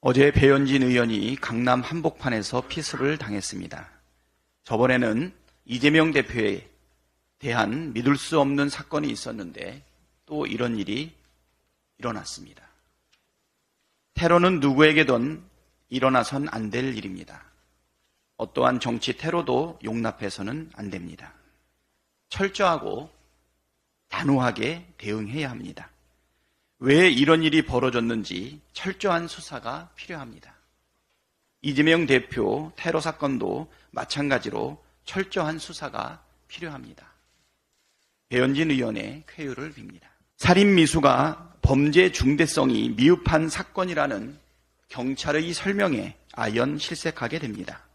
어제 배현진 의원이 강남 한복판에서 피습을 당했습니다. 저번에는 이재명 대표에 대한 믿을 수 없는 사건이 있었는데 또 이런 일이 일어났습니다. 테러는 누구에게든 일어나선 안 될 일입니다. 어떠한 정치 테러도 용납해서는 안 됩니다. 철저하고 단호하게 대응해야 합니다. 왜 이런 일이 벌어졌는지 철저한 수사가 필요합니다. 이재명 대표 테러 사건도 마찬가지로 철저한 수사가 필요합니다. 배현진 의원의 쾌유를 빕니다. 살인 미수가 범죄 중대성이 미흡한 사건이라는 경찰의 설명에 아연 실색하게 됩니다.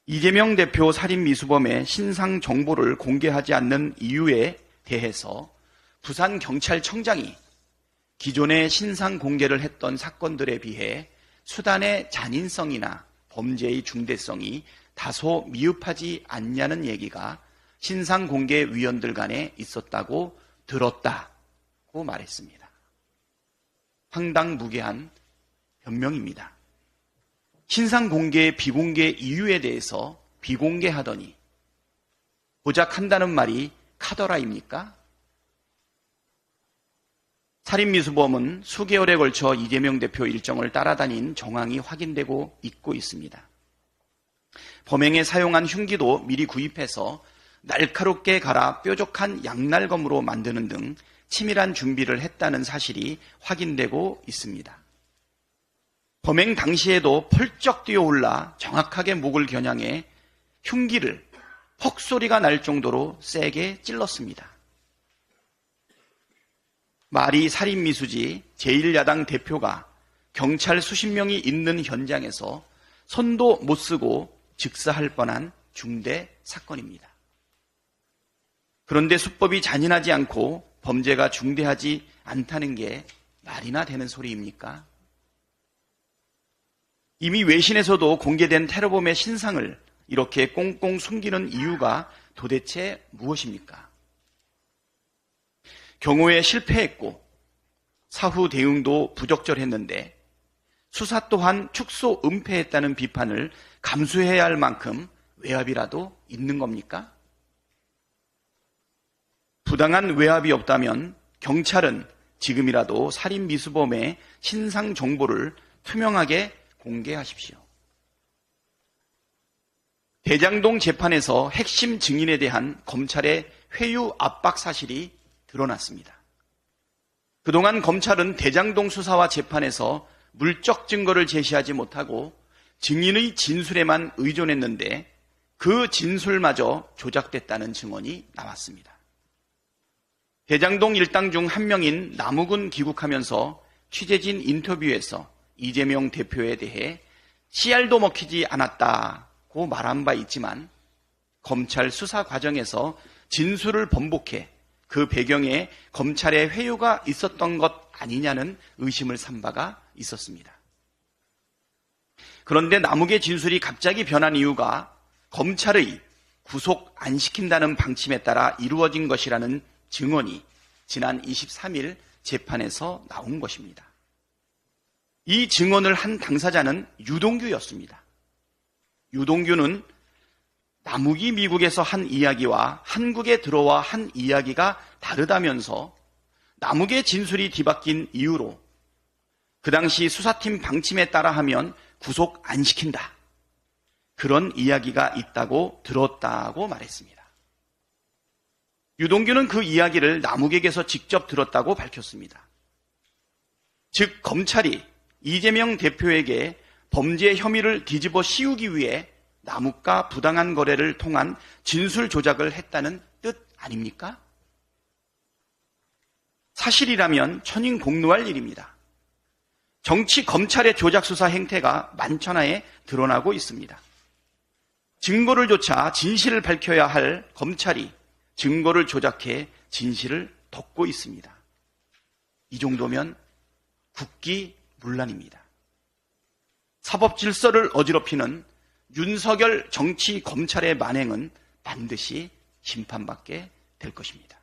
이재명 대표 살인 미수범의 신상 정보를 공개하지 않는 이유에 대해서 부산경찰청장이 기존의 신상 공개를 했던 사건들에 비해 수단의 잔인성이나 범죄의 중대성이 다소 미흡하지 않냐는 얘기가 신상 공개 위원들 간에 있었다고 들었다고 말했습니다. 황당무계한 변명입니다. 신상 공개, 비공개 이유에 대해서 비공개하더니 고작 한다는 말이 카더라입니까? 살인미수범은 수개월에 걸쳐 이재명 대표 일정을 따라다닌 정황이 확인되고 있고 있습니다. 범행에 사용한 흉기도 미리 구입해서 날카롭게 갈아 뾰족한 양날검으로 만드는 등 치밀한 준비를 했다는 사실이 확인되고 있습니다. 범행 당시에도 펄쩍 뛰어올라 정확하게 목을 겨냥해 흉기를 퍽소리가 날 정도로 세게 찔렀습니다. 말이 살인미수지 제1야당 대표가 경찰 수십 명이 있는 현장에서 손도 못 쓰고 즉사할 뻔한 중대 사건입니다. 그런데 수법이 잔인하지 않고 범죄가 중대하지 않다는 게 말이나 되는 소리입니까? 이미 외신에서도 공개된 테러범의 신상을 이렇게 꽁꽁 숨기는 이유가 도대체 무엇입니까? 경호에 실패했고 사후 대응도 부적절했는데 수사 또한 축소 은폐했다는 비판을 감수해야 할 만큼 외압이라도 있는 겁니까? 부당한 외압이 없다면 경찰은 지금이라도 살인 미수범의 신상 정보를 투명하게 공개하십시오. 대장동 재판에서 핵심 증인에 대한 검찰의 회유 압박 사실이 드러났습니다. 그동안 검찰은 대장동 수사와 재판에서 물적 증거를 제시하지 못하고 증인의 진술에만 의존했는데 그 진술마저 조작됐다는 증언이 나왔습니다. 대장동 일당 중 한 명인 남욱은 귀국하면서 취재진 인터뷰에서 이재명 대표에 대해 씨알도 먹히지 않았다고 말한 바 있지만 검찰 수사 과정에서 진술을 번복해 그 배경에 검찰의 회유가 있었던 것 아니냐는 의심을 산 바가 있었습니다. 그런데 남욱의 진술이 갑자기 변한 이유가 검찰의 구속 안 시킨다는 방침에 따라 이루어진 것이라는 증언이 지난 23일 재판에서 나온 것입니다. 이 증언을 한 당사자는 유동규였습니다. 유동규는 남욱이 미국에서 한 이야기와 한국에 들어와 한 이야기가 다르다면서 남욱의 진술이 뒤바뀐 이유로 그 당시 수사팀 방침에 따라 하면 구속 안 시킨다. 그런 이야기가 있다고 들었다고 말했습니다. 유동규는 그 이야기를 남욱에게서 직접 들었다고 밝혔습니다. 즉 검찰이 이재명 대표에게 범죄 혐의를 뒤집어 씌우기 위해 남욱과 부당한 거래를 통한 진술 조작을 했다는 뜻 아닙니까? 사실이라면 천인공노할 일입니다. 정치 검찰의 조작 수사 행태가 만천하에 드러나고 있습니다. 증거를 조차 진실을 밝혀야 할 검찰이 증거를 조작해 진실을 덮고 있습니다. 이 정도면 국기문란입니다. 사법 질서를 어지럽히는 윤석열 정치 검찰의 만행은 반드시 심판받게 될 것입니다.